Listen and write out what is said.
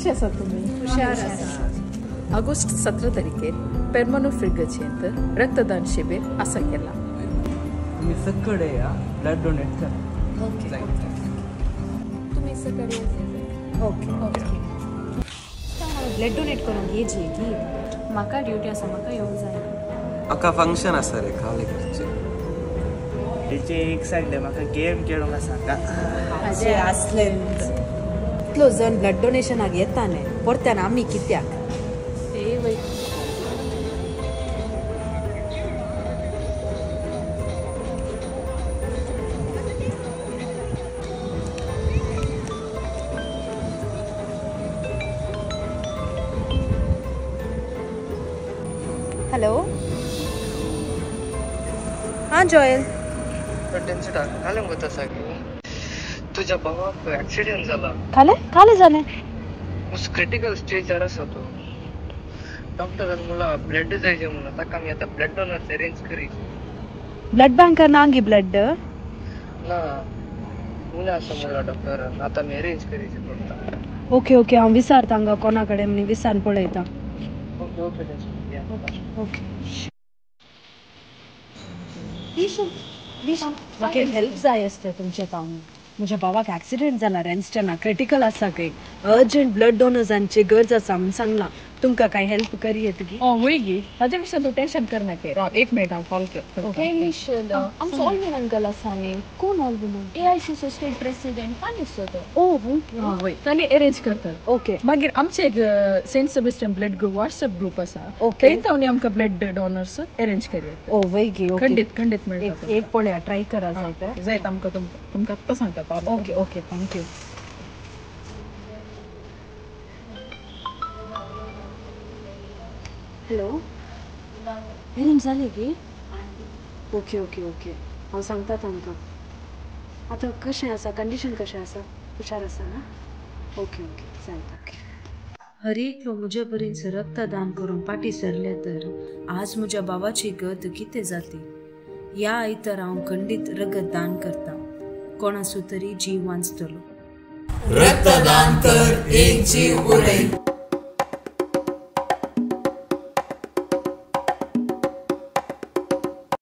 कशें आसा तुमी? हुशार आसा. ऑगस्ट 17 तारखेर पेरमनो फ्रिगचेंत रक्तदान शिबीर आसा केला. तुम्ही सगळे या ब्लड डोनेट करा. ओके तुम्ही सकाळी ओके ब्लड डोनेट करूंक येजी की म्हाका ड्युटी आसा म्हाका येवंक जाय. म्हाका फंक्शन आसा रे खावले करचे. तेचे एक सायड म्हाका गेम खेळूंक आसा. हाजे आसले इतलो जण ब्लड डोनेशनाक येताले परत्यान आमी कित्याक? ए वय हॅलो हां जॉयल. कालंग होता सागी तुझ्या भावाक ऍक्सिडेंट झाला. काले जालें क्रिटिकल स्टेजार आसा तो. डॉक्टरान मला ब्लड जायचे म्हणून ताका आमी आतां ब्लड डोनर अरेंज करी. ब्लड बँकर नांगी ब्लड ना उणे आसा म्हणला डॉक्टरान. आतां आमी अरेंज करीचे पडटा. ओके ओके हांव विचारता हांगा कोणा कडेन म्हणून विचारून पळयता. ओके ओके ओके म्हाका हेल्प जाय आसता तुमच्या हांव. म्हज्या भावाक ऍक्सिडेंट जाला रेन्स्टना क्रिटिकल आसा खंय. अर्जंट ब्लड डोनर्सांची गरज आसा म्हणून सांगला. तुमकां काय हेल्प करी येत की? वय गे ताजे विशीं तूं टेंशन कर नाका. एक मिनिट हांव कॉल करता. हे मिशन आमचो ऑल्विन अंकल आसा न्ही. कोण ऑल्विन? AICC स्टेट प्रेसिडेंट पानी आसा तो. वय ताणी अरेंज करतात. ओके मागीर आमचे एक Saint Sebastian blood group WhatsApp group आसा. ओके. थंय तांणी आमकां ब्लड डोनर्स अरेंज करूं. ओ वय गे ओके खंडीत मेळटा. एक पळया ट्राय करा जाय तर. जायत आमकां तुमकां आत्तां सांगता. Okay okay thank you. Hello arrange जालें की? ओके ओके ओके हांव सांगता तांकां. आतां कशें आसा कंडिशन कशें आसा? हुशार आसा ना? ओके ओके सांगता. हर एक लोक म्हज्या पर्यंत रक्तदान करून फाटी सरले तर आज म्हज्या भावाची गत कितें जातली? ह्या आयतार हांव खंडीत रगत दान करता. कोणाचो तरी जीव वाचतलो. रक्तदान कर एक जीव उडय.